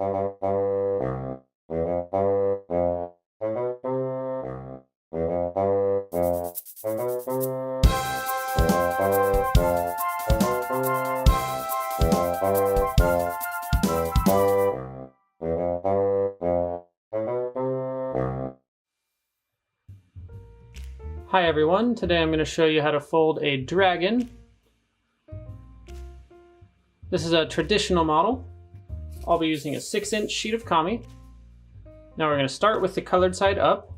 Hi everyone, today I'm going to show you how to fold a dragon. This is a traditional model. I'll be using a 6-inch sheet of kami. Now we're going to start with the colored side up.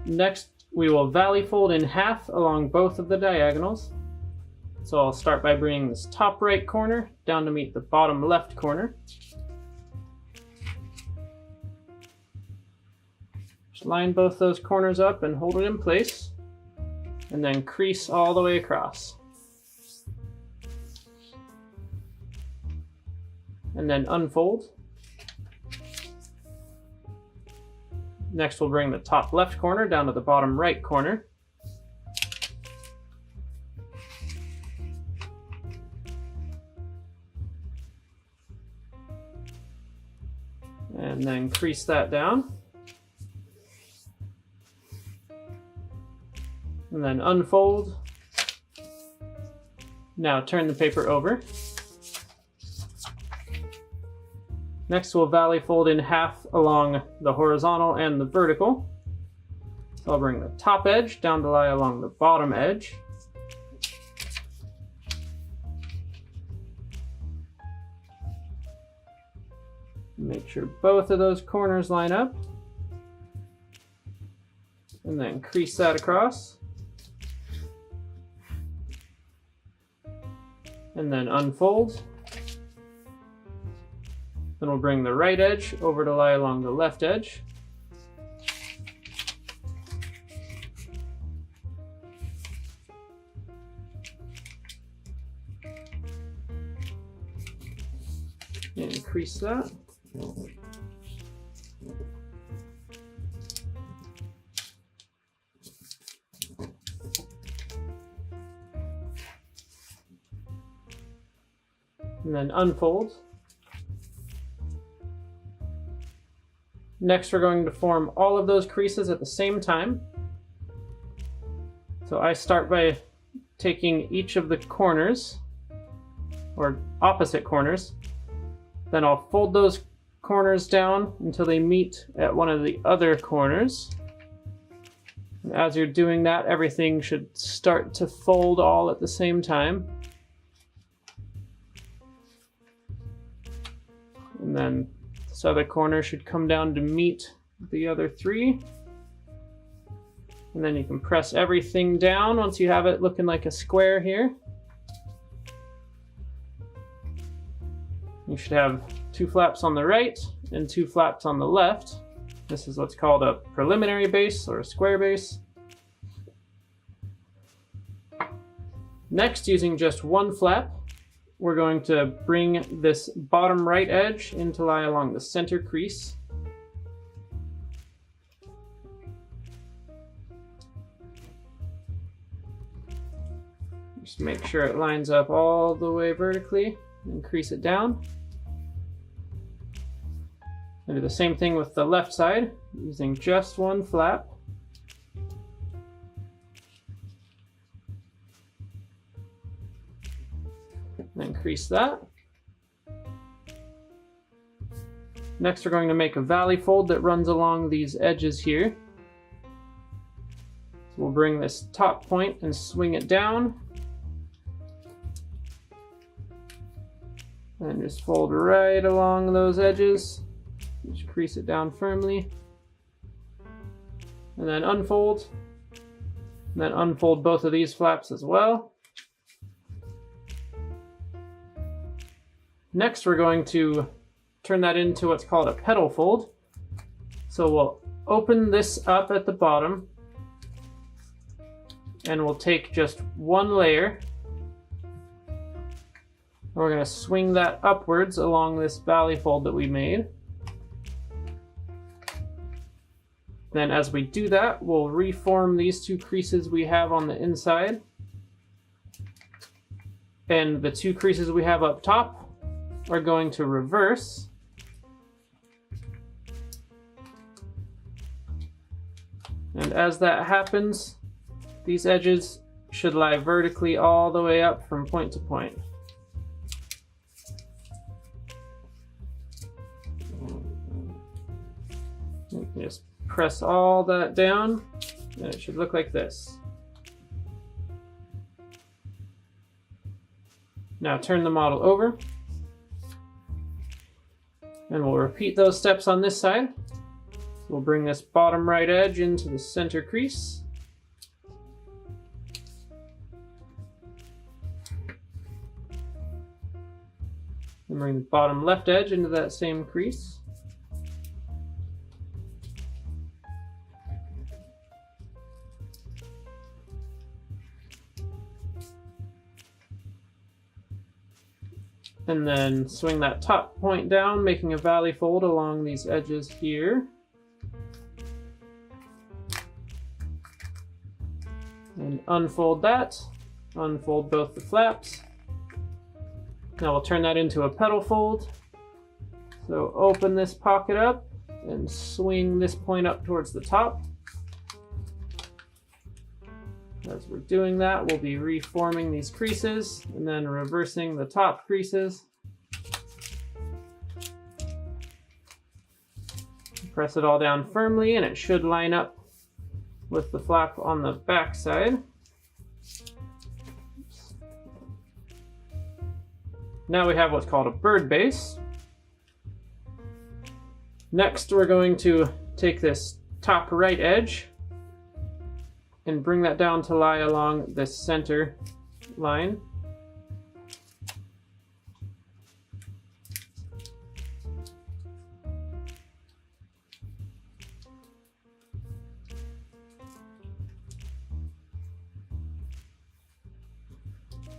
Next we will valley fold in half along both of the diagonals. So I'll start by bringing this top right corner down to meet the bottom left corner. Line both those corners up and hold it in place, and then crease all the way across. And then unfold. Next we'll bring the top left corner down to the bottom right corner. And then crease that down. And then unfold. Now turn the paper over. Next we'll valley fold in half along the horizontal and the vertical. So I'll bring the top edge down to lie along the bottom edge. Make sure both of those corners line up. And then crease that across. And then unfold. Then we'll bring the right edge over to lie along the left edge. And crease that. And then unfold. Next we're going to form all of those creases at the same time. So I start by taking each of the corners, or opposite corners, then I'll fold those corners down until they meet at one of the other corners. And as you're doing that, everything should start to fold all at the same time. And then this other corner should come down to meet the other three. And then you can press everything down once you have it looking like a square here. You should have 2 flaps on the right and 2 flaps on the left. This is what's called a preliminary base or a square base. Next, using just 1 flap, we're going to bring this bottom right edge in to lie along the center crease. Just make sure it lines up all the way vertically and crease it down. And do the same thing with the left side, using just 1 flap. Then crease that. Next we're going to make a valley fold that runs along these edges here. So we'll bring this top point and swing it down. And just fold right along those edges. Just crease it down firmly. And then unfold. And then unfold both of these flaps as well. Next, we're going to turn that into what's called a petal fold. So we'll open this up at the bottom, and we'll take just 1 layer. We're going to swing that upwards along this valley fold that we made. Then as we do that, we'll reform these 2 creases we have on the inside and the 2 creases we have up top. are going to reverse. And as that happens, these edges should lie vertically all the way up from point to point. Just press all that down, and it should look like this. Now turn the model over, and we'll repeat those steps on this side. We'll bring this bottom right edge into the center crease. And bring the bottom left edge into that same crease. And then swing that top point down, making a valley fold along these edges here. And unfold that, unfold both the flaps. Now we'll turn that into a petal fold. So open this pocket up and swing this point up towards the top. As we're doing that, we'll be reforming these creases and then reversing the top creases. Press it all down firmly and it should line up with the flap on the back side. Now we have what's called a bird base. Next, we're going to take this top right edge and bring that down to lie along this center line.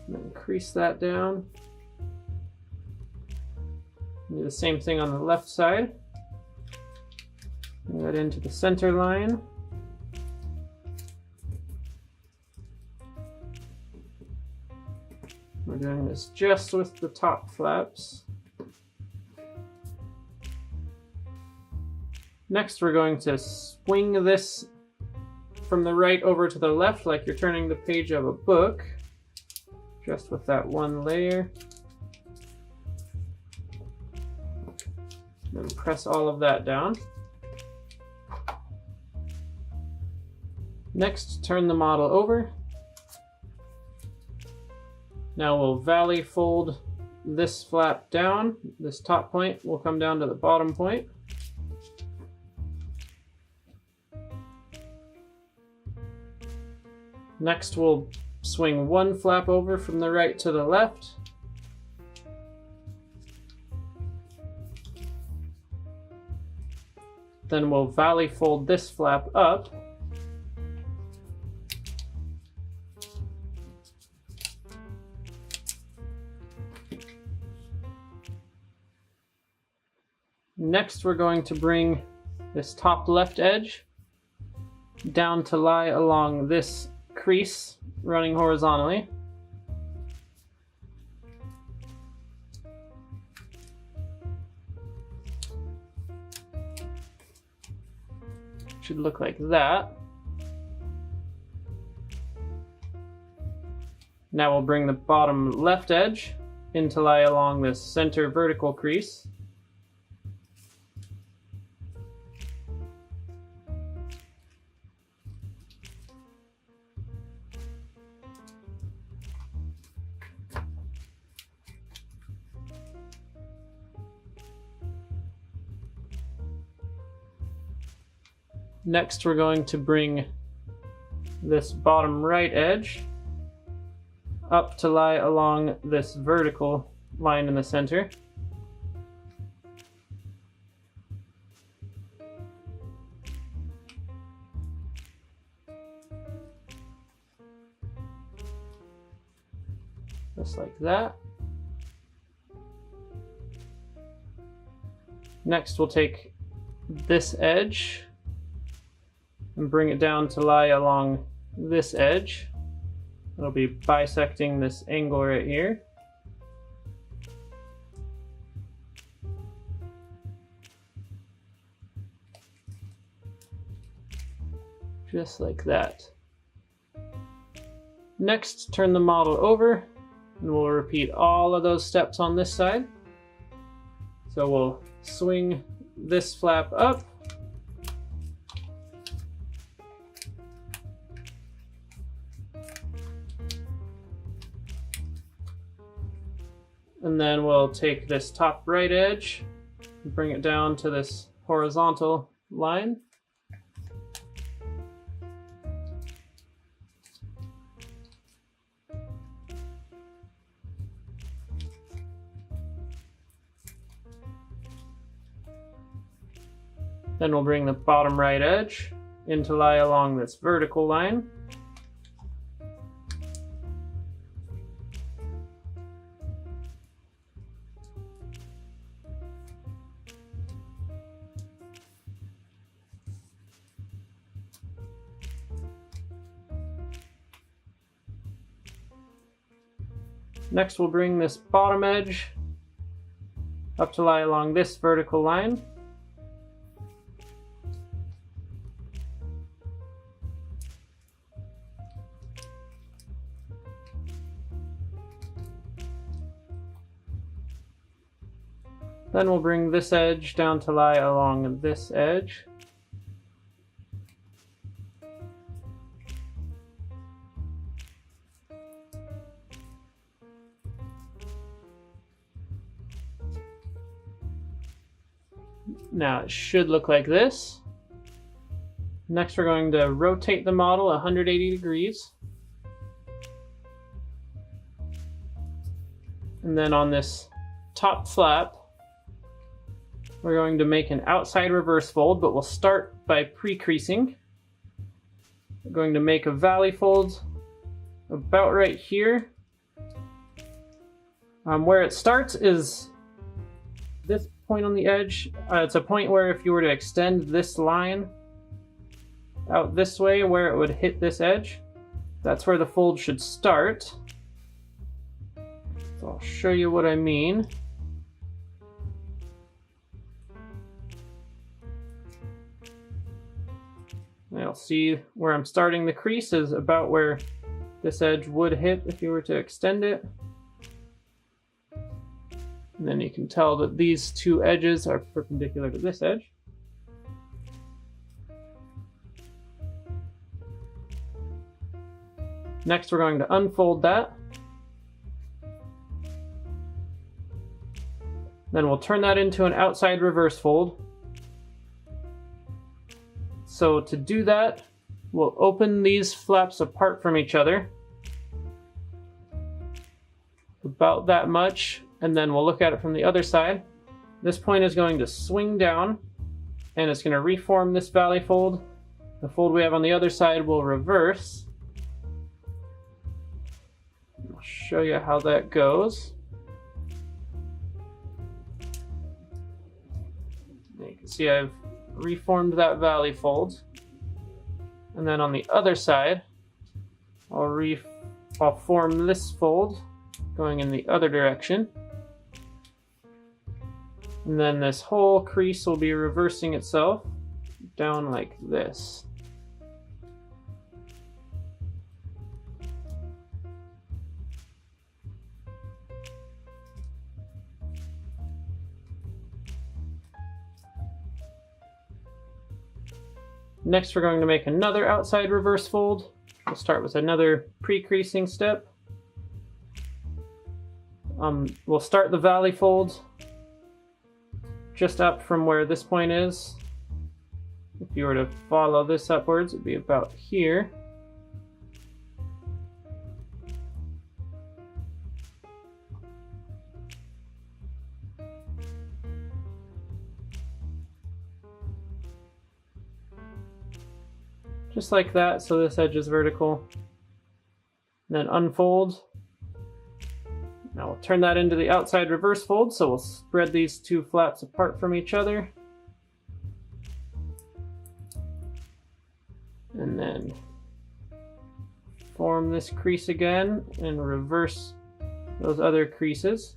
And then crease that down. Do the same thing on the left side. Bring that into the center line. We're doing this just with the top flaps. Next, we're going to swing this from the right over to the left like you're turning the page of a book, just with that one layer. Then press all of that down. Next, turn the model over. Now we'll valley fold this flap down. This top point will come down to the bottom point. Next, we'll swing one flap over from the right to the left. Then we'll valley fold this flap up. Next, we're going to bring this top left edge down to lie along this crease running horizontally. Should look like that. Now we'll bring the bottom left edge in to lie along this center vertical crease. Next, we're going to bring this bottom right edge up to lie along this vertical line in the center. Just like that. Next, we'll take this edge and bring it down to lie along this edge. It'll be bisecting this angle right here. just like that. Next, turn the model over, and we'll repeat all of those steps on this side. So we'll swing this flap up, and then we'll take this top right edge and bring it down to this horizontal line. Then we'll bring the bottom right edge in to lie along this vertical line. Next, we'll bring this bottom edge up to lie along this vertical line. Then we'll bring this edge down to lie along this edge. Now it should look like this. Next, we're going to rotate the model 180 degrees. And then on this top flap, we're going to make an outside reverse fold, but we'll start by pre-creasing. We're going to make a valley fold about right here. Where it starts is this point on the edge. It's a point where if you were to extend this line out this way where it would hit this edge, that's where the fold should start. So I'll show you what I mean. You'll see where I'm starting the crease is about where this edge would hit if you were to extend it. And then you can tell that these two edges are perpendicular to this edge. Next, we're going to unfold that. Then we'll turn that into an outside reverse fold. So to do that, we'll open these flaps apart from each other, about that much, and then we'll look at it from the other side. This point is going to swing down, and it's going to reform this valley fold. The fold we have on the other side will reverse. I'll show you how that goes. You can see I've reformed that valley fold, and then on the other side I'll form this fold going in the other direction, and then this whole crease will be reversing itself down like this. Next, we're going to make another outside reverse fold. We'll start with another pre-creasing step. We'll start the valley fold just up from where this point is. If you were to follow this upwards, it'd be about here. Just like that, so this edge is vertical. And then unfold. Now we'll turn that into the outside reverse fold, so we'll spread these two flaps apart from each other. And then form this crease again and reverse those other creases.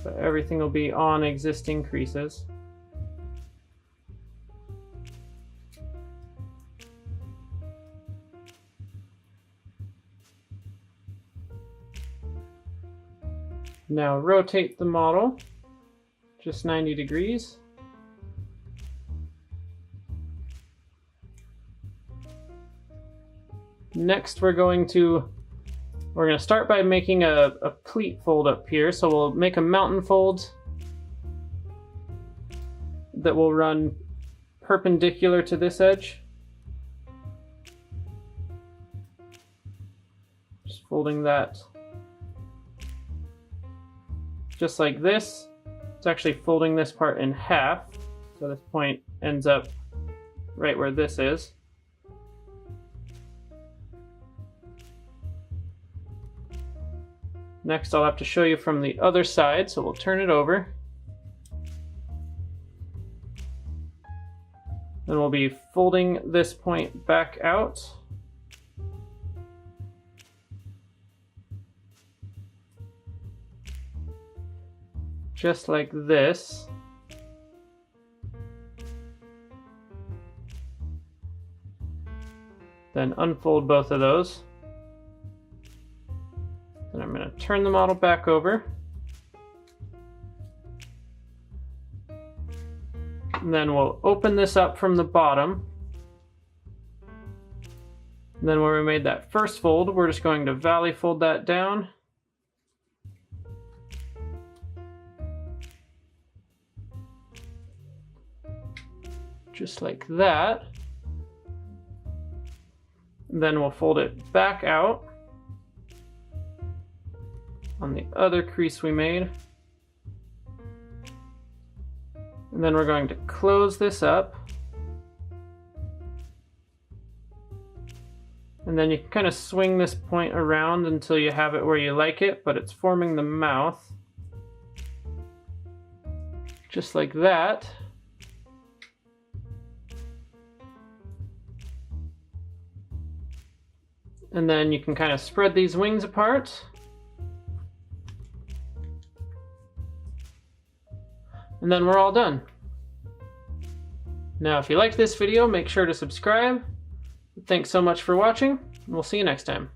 So everything will be on existing creases. Now rotate the model just 90 degrees. Next we're going to start by making a pleat fold up here. So we'll make a mountain fold that will run perpendicular to this edge. Just folding that just like this. It's actually folding this part in half, so this point ends up right where this is. Next, I'll have to show you from the other side, so we'll turn it over. Then we'll be folding this point back out. Just like this. Then unfold both of those. Then I'm going to turn the model back over. And then we'll open this up from the bottom. And then where we made that first fold, we're just going to valley fold that down. Just like that. And then we'll fold it back out on the other crease we made. And then we're going to close this up. And then you can kind of swing this point around until you have it where you like it, but it's forming the mouth. Just like that. And then you can kind of spread these wings apart. And then we're all done. Now, if you liked this video, make sure to subscribe. Thanks so much for watching, and we'll see you next time.